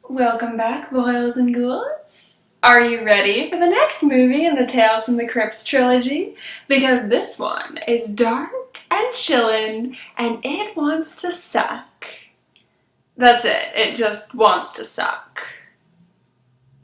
Welcome back, boys and ghouls. Are you ready for the next movie in the Tales from the Crypt trilogy? Because this one is dark and chillin', and it wants to suck. That's it just wants to suck.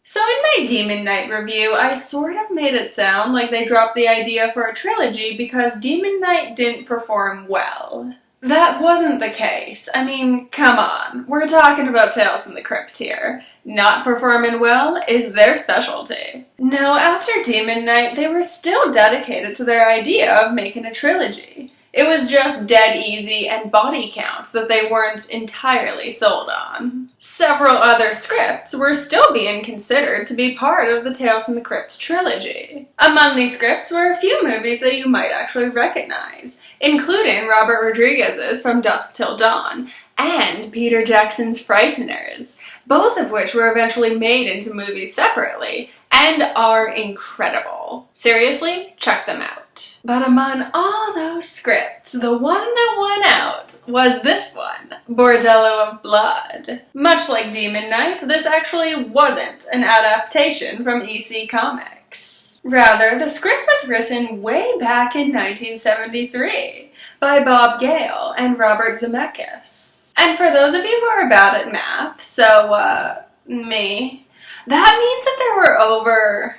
So in my Demon Knight review, I sort of made it sound like they dropped the idea for a trilogy because Demon Knight didn't perform well. That wasn't the case. I mean, come on. We're talking about Tales from the Crypt here. Not performing well is their specialty. No, after Demon Knight, they were still dedicated to their idea of making a trilogy. It was just dead easy and body count that they weren't entirely sold on. Several other scripts were still being considered to be part of the Tales from the Crypt trilogy. Among these scripts were a few movies that you might actually recognize, including Robert Rodriguez's From Dusk Till Dawn and Peter Jackson's Frighteners, both of which were eventually made into movies separately and are incredible. Seriously, check them out. But among all those scripts, the one that won out was this one, Bordello of Blood. Much like Demon Knight, this actually wasn't an adaptation from EC Comics. Rather, the script was written way back in 1973 by Bob Gale and Robert Zemeckis. And for those of you who are bad at math, so, me, that means that there were over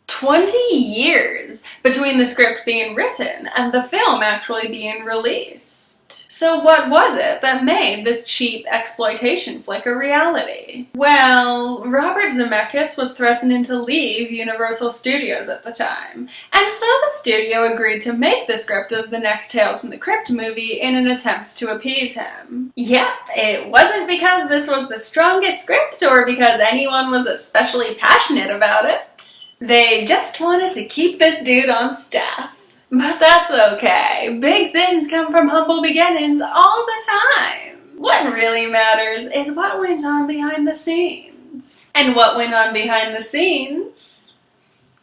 20 years between the script being written and the film actually being released. So what was it that made this cheap exploitation flick a reality? Well, Robert Zemeckis was threatening to leave Universal Studios at the time, and so the studio agreed to make the script as the next Tales from the Crypt movie in an attempt to appease him. Yep, it wasn't because this was the strongest script or because anyone was especially passionate about it. They just wanted to keep this dude on staff. But that's okay. Big things come from humble beginnings all the time. What really matters is what went on behind the scenes. And what went on behind the scenes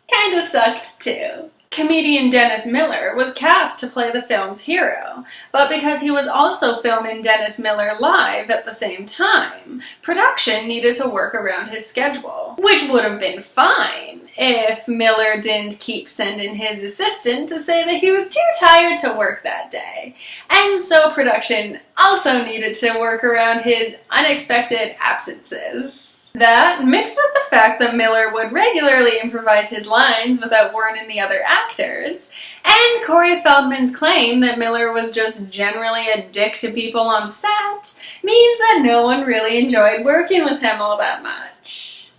kinda sucked too. Comedian Dennis Miller was cast to play the film's hero, but because he was also filming Dennis Miller live at the same time, production needed to work around his schedule, which would have been fine if Miller didn't keep sending his assistant to say that he was too tired to work that day. And so production also needed to work around his unexpected absences. That, mixed with the fact that Miller would regularly improvise his lines without warning the other actors, and Corey Feldman's claim that Miller was just generally a dick to people on set, means that no one really enjoyed working with him all that much.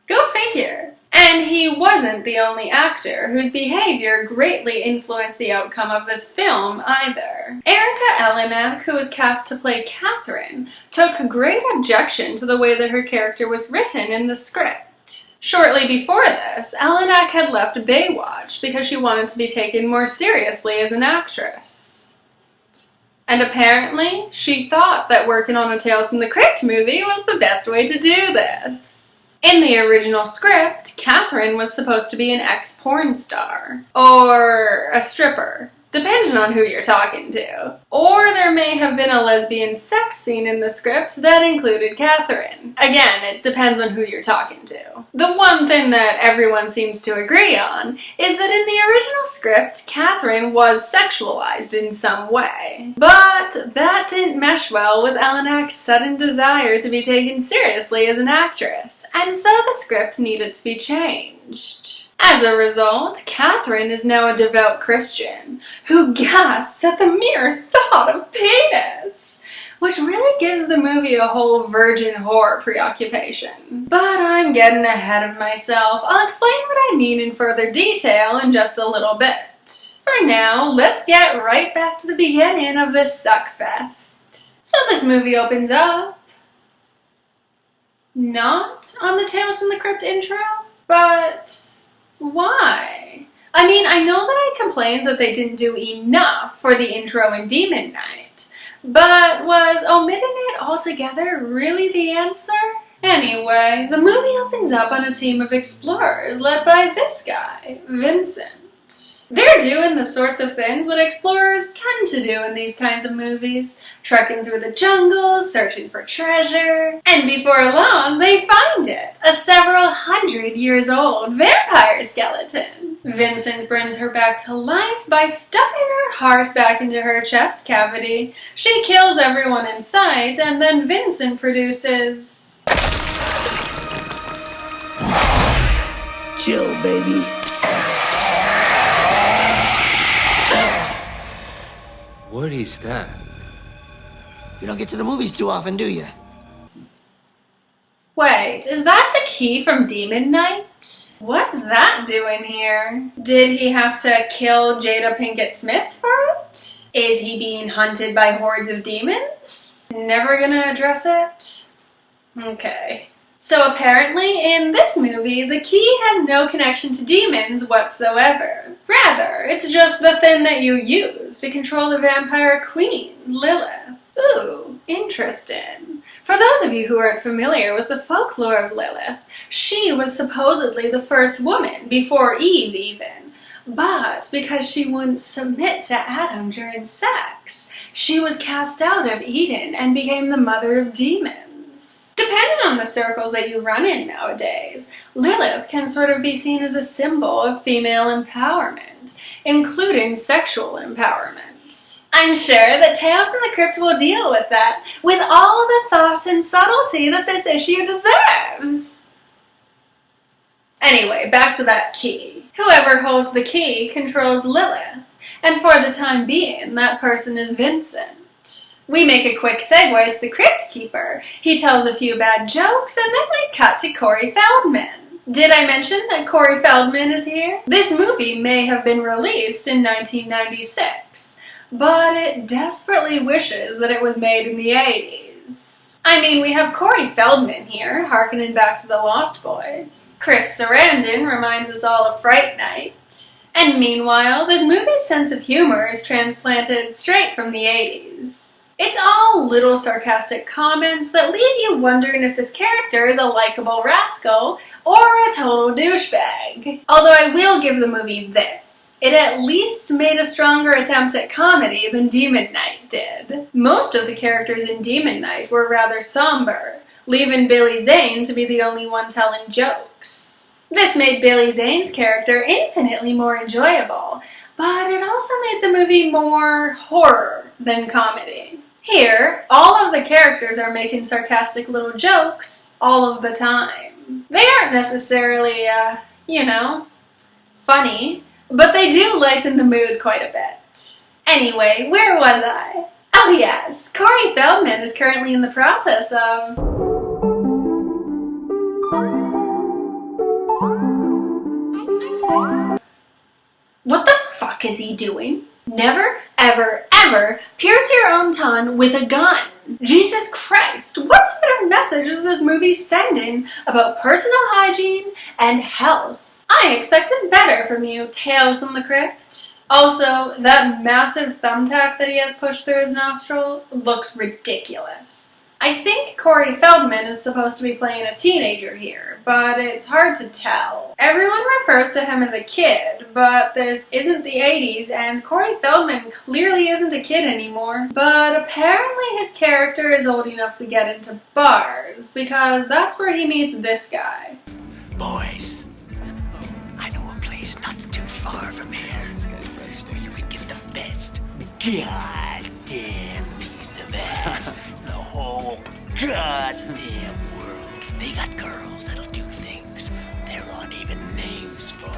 Go figure. And he wasn't the only actor whose behavior greatly influenced the outcome of this film either. Erica Eleniak, who was cast to play Catherine, took great objection to the way that her character was written in the script. Shortly before this, Eleniak had left Baywatch because she wanted to be taken more seriously as an actress. And apparently, she thought that working on a Tales from the Crypt movie was the best way to do this. In the original script, Catherine was supposed to be an ex-porn star, or a stripper, depending on who you're talking to. Or there may have been a lesbian sex scene in the script that included Catherine. Again, it depends on who you're talking to. The one thing that everyone seems to agree on is that in the original script, Catherine was sexualized in some way. But that didn't mesh well with Eleniak's sudden desire to be taken seriously as an actress, and so the script needed to be changed. As a result, Catherine is now a devout Christian who gasps at the mere thought of penis, which really gives the movie a whole virgin whore preoccupation. But I'm getting ahead of myself. I'll explain what I mean in further detail in just a little bit. For now, let's get right back to the beginning of this suckfest. So this movie opens up not on the Tales from the Crypt intro, but why? I mean, I know that I complained that they didn't do enough for the intro in Demon Knight, but was omitting it altogether really the answer? Anyway, the movie opens up on a team of explorers led by this guy, Vincent. They're doing the sorts of things that explorers tend to do in these kinds of movies. Trekking through the jungle, searching for treasure. And before long, they find it. A several hundred years old vampire skeleton. Vincent brings her back to life by stuffing her heart back into her chest cavity. She kills everyone in sight, and then Vincent produces... Chill, baby. What is that? You don't get to the movies too often, do you? Wait, is that the key from Demon Knight? What's that doing here? Did he have to kill Jada Pinkett Smith for it? Is he being hunted by hordes of demons? Never gonna address it? Okay. So apparently, in this movie, the key has no connection to demons whatsoever. Rather, it's just the thing that you use to control the vampire queen, Lilith. Ooh, interesting. For those of you who aren't familiar with the folklore of Lilith, she was supposedly the first woman, before Eve even. But because she wouldn't submit to Adam during sex, she was cast out of Eden and became the mother of demons. Depending on the circles that you run in nowadays, Lilith can sort of be seen as a symbol of female empowerment, including sexual empowerment. I'm sure that Tales from the Crypt will deal with that, with all the thought and subtlety that this issue deserves. Anyway, back to that key. Whoever holds the key controls Lilith, and for the time being, that person is Vincent. We make a quick segue to the Crypt Keeper. He tells a few bad jokes, and then we cut to Corey Feldman. Did I mention that Corey Feldman is here? This movie may have been released in 1996, but it desperately wishes that it was made in the 80s. I mean, we have Corey Feldman here, harkening back to the Lost Boys. Chris Sarandon reminds us all of Fright Night. And meanwhile, this movie's sense of humor is transplanted straight from the 80s. It's all little sarcastic comments that leave you wondering if this character is a likable rascal or a total douchebag. Although I will give the movie this. It at least made a stronger attempt at comedy than Demon Knight did. Most of the characters in Demon Knight were rather somber, leaving Billy Zane to be the only one telling jokes. This made Billy Zane's character infinitely more enjoyable, but it also made the movie more horror than comedy. Here, all of the characters are making sarcastic little jokes all of the time. They aren't necessarily, funny, but they do lighten the mood quite a bit. Anyway, where was I? Oh yes, Corey Feldman is currently in the process of... What the fuck is he doing? Never, ever, ever pierce your own tongue with a gun. Jesus Christ, what sort of message is this movie sending about personal hygiene and health? I expected better from you, Tales from the Crypt. Also, that massive thumbtack that he has pushed through his nostril looks ridiculous. I think Corey Feldman is supposed to be playing a teenager here, but it's hard to tell. Everyone refers to him as a kid, but this isn't the 80s, and Corey Feldman clearly isn't a kid anymore. But apparently his character is old enough to get into bars, because that's where he meets this guy. Boys, I know a place not too far from here where you can get the best goddamn piece of ass in the whole goddamn world. They got girls that'll do things there aren't even names for.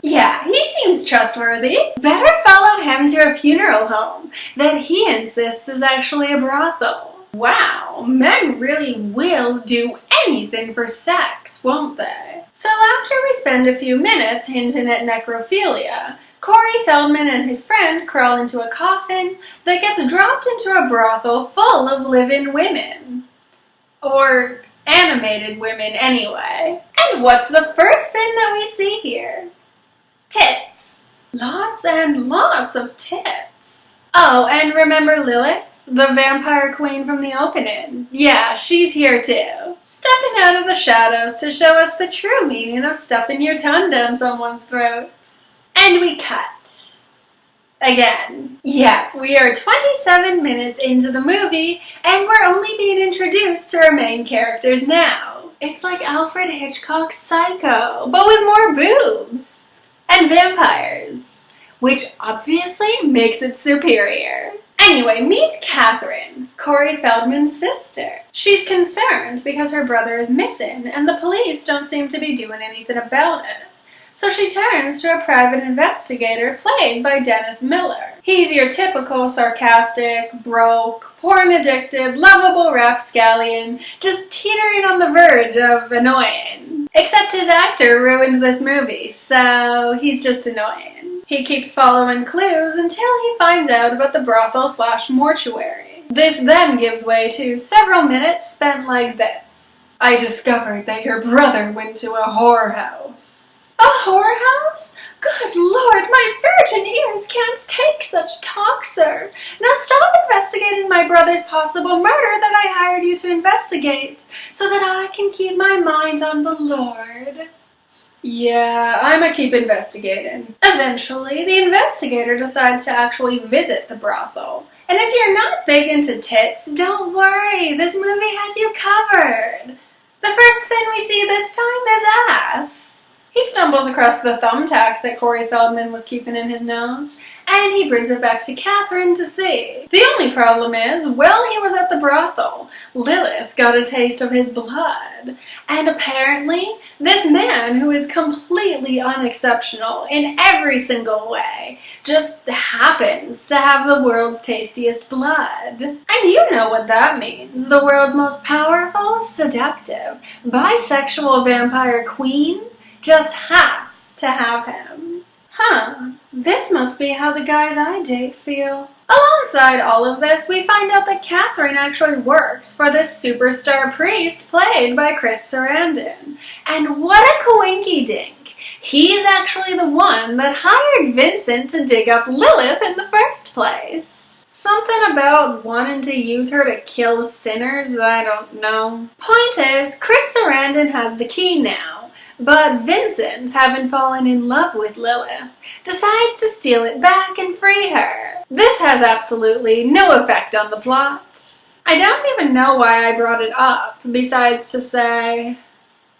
Yeah, he seems trustworthy. Better follow him to a funeral home that he insists is actually a brothel. Wow, men really will do anything for sex, won't they? So after we spend a few minutes hinting at necrophilia, Corey Feldman and his friend crawl into a coffin that gets dropped into a brothel full of live-in women. Or animated women anyway. And what's the first thing that we see here? Tits. Lots and lots of tits. Oh, and remember Lilith? The vampire queen from the opening. Yeah, she's here too. Stepping out of the shadows to show us the true meaning of stuffing your tongue down someone's throat. And we cut. Again. Yep, we are 27 minutes into the movie, and we're only being introduced to our main characters now. It's like Alfred Hitchcock's Psycho, but with more boobs. And vampires. Which obviously makes it superior. Anyway, meet Catherine, Corey Feldman's sister. She's concerned because her brother is missing, and the police don't seem to be doing anything about it. So she turns to a private investigator played by Dennis Miller. He's your typical sarcastic, broke, porn-addicted, lovable rapscallion, just teetering on the verge of annoying. Except his actor ruined this movie, so he's just annoying. He keeps following clues until he finds out about the brothel/mortuary. This then gives way to several minutes spent like this. I discovered that your brother went to a whorehouse. A whorehouse? Good Lord, my virgin ears can't take such talk, sir. Now stop investigating my brother's possible murder that I hired you to investigate, so that I can keep my mind on the Lord. Yeah, I'ma keep investigating. Eventually, the investigator decides to actually visit the brothel. And if you're not big into tits, don't worry, this movie has you covered. The first thing we see this time is ass. He stumbles across the thumbtack that Corey Feldman was keeping in his nose, and he brings it back to Catherine to see. The only problem is, while he was at the brothel, Lilith got a taste of his blood. And apparently, this man, who is completely unexceptional in every single way, just happens to have the world's tastiest blood. And you know what that means. The world's most powerful, seductive, bisexual vampire queen just has to have him. Huh, this must be how the guys I date feel. Alongside all of this, we find out that Catherine actually works for this superstar priest played by Chris Sarandon. And what a coinky-dink! He's actually the one that hired Vincent to dig up Lilith in the first place. Something about wanting to use her to kill sinners, I don't know. Point is, Chris Sarandon has the key now. But Vincent, having fallen in love with Lilith, decides to steal it back and free her. This has absolutely no effect on the plot. I don't even know why I brought it up, besides to say,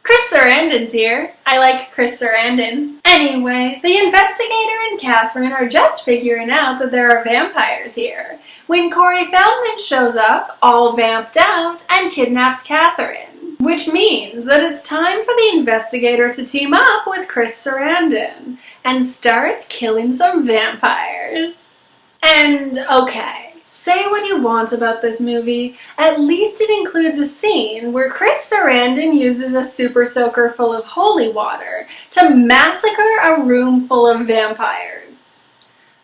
Chris Sarandon's here. I like Chris Sarandon. Anyway, the investigator and Catherine are just figuring out that there are vampires here, when Corey Feldman shows up, all vamped out, and kidnaps Catherine. Which means that it's time for the investigator to team up with Chris Sarandon and start killing some vampires. And okay, say what you want about this movie, at least it includes a scene where Chris Sarandon uses a super soaker full of holy water to massacre a room full of vampires,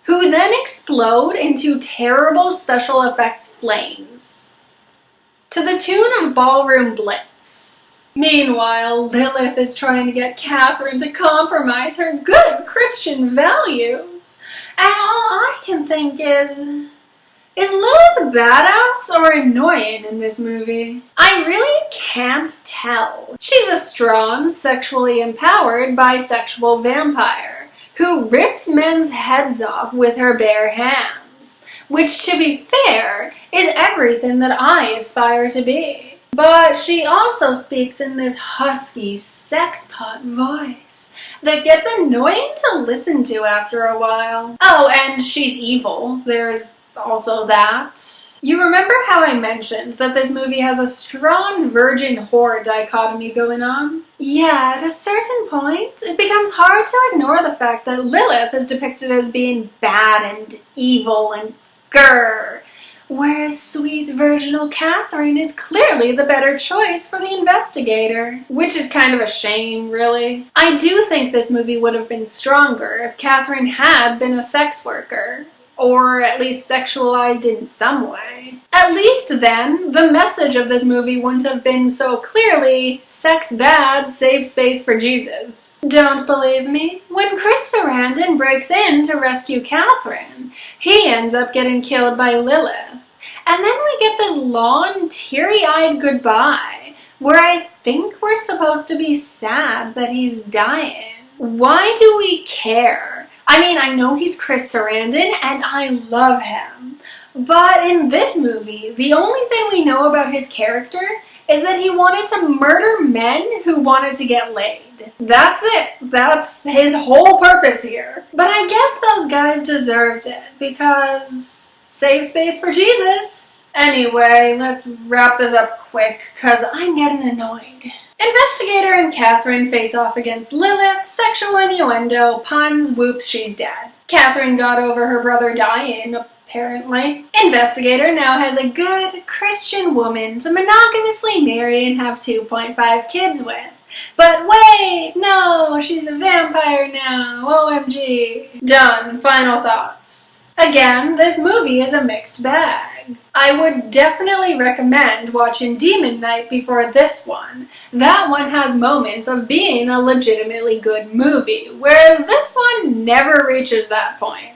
who then explode into terrible special effects flames, to the tune of Ballroom Blitz. Meanwhile, Lilith is trying to get Catherine to compromise her good Christian values. And all I can think is Lilith badass or annoying in this movie? I really can't tell. She's a strong, sexually empowered, bisexual vampire who rips men's heads off with her bare hands, which, to be fair, is everything that I aspire to be. But she also speaks in this husky, sex-pot voice that gets annoying to listen to after a while. Oh, and she's evil. There's also that. You remember how I mentioned that this movie has a strong virgin-whore dichotomy going on? Yeah, at a certain point, it becomes hard to ignore the fact that Lilith is depicted as being bad and evil and grr, whereas sweet virginal Catherine is clearly the better choice for the investigator. Which is kind of a shame, really. I do think this movie would have been stronger if Catherine had been a sex worker, or at least sexualized in some way. At least then, the message of this movie wouldn't have been so clearly, sex bad, save space for Jesus. Don't believe me? When Chris Sarandon breaks in to rescue Catherine, he ends up getting killed by Lilith. And then we get this long, teary-eyed goodbye, where I think we're supposed to be sad that he's dying. Why do we care? I mean, I know he's Chris Sarandon, and I love him. But in this movie, the only thing we know about his character is that he wanted to murder men who wanted to get laid. That's it. That's his whole purpose here. But I guess those guys deserved it, because save space for Jesus. Anyway, let's wrap this up quick, because I'm getting annoyed. Investigator and Catherine face off against Lilith, sexual innuendo, puns, whoops, she's dead. Catherine got over her brother dying, apparently. Investigator now has a good Christian woman to monogamously marry and have 2.5 kids with. But wait, no, she's a vampire now, OMG. Done, final thoughts. Again, this movie is a mixed bag. I would definitely recommend watching Demon Knight before this one. That one has moments of being a legitimately good movie, whereas this one never reaches that point.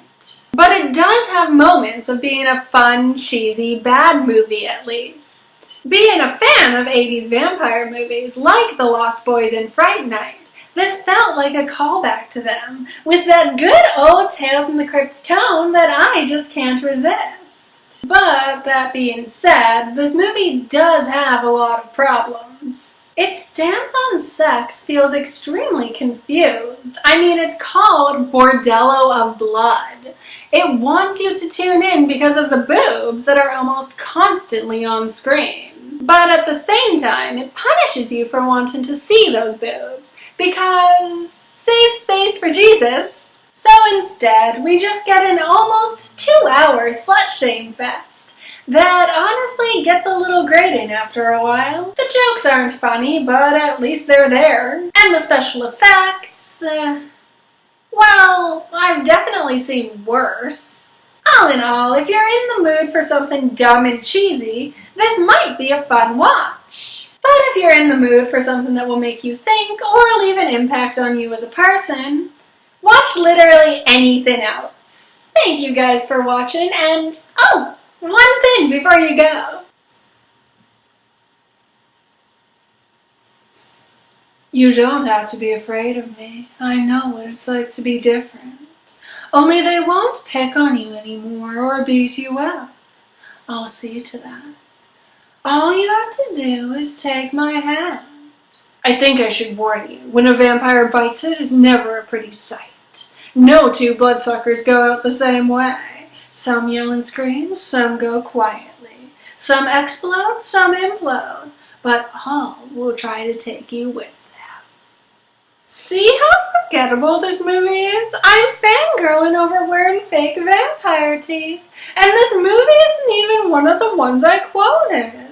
But it does have moments of being a fun, cheesy, bad movie at least. Being a fan of 80s vampire movies like The Lost Boys and Fright Night, this felt like a callback to them, with that good old Tales from the Crypt tone that I just can't resist. But that being said, this movie does have a lot of problems. Its stance on sex feels extremely confused. I mean, it's called Bordello of Blood. It wants you to tune in because of the boobs that are almost constantly on screen. But at the same time, it punishes you for wanting to see those boobs, because save space for Jesus. So instead, we just get an almost 2-hour slut-shame fest that honestly gets a little grating after a while. The jokes aren't funny, but at least they're there. And the special effects, well, I've definitely seen worse. All in all, if you're in the mood for something dumb and cheesy, this might be a fun watch. But if you're in the mood for something that will make you think or leave an impact on you as a person, watch literally anything else. Thank you guys for watching, and oh, one thing before you go. You don't have to be afraid of me. I know what it's like to be different. Only they won't pick on you anymore or beat you up. I'll see to that. All you have to do is take my hand. I think I should warn you, when a vampire bites it, it's never a pretty sight. No two bloodsuckers go out the same way. Some yell and scream, some go quietly. Some explode, some implode, but all will try to take you with them. See how forgettable this movie is? I'm fangirling over wearing fake vampire teeth, and this movie isn't even one of the ones I quoted.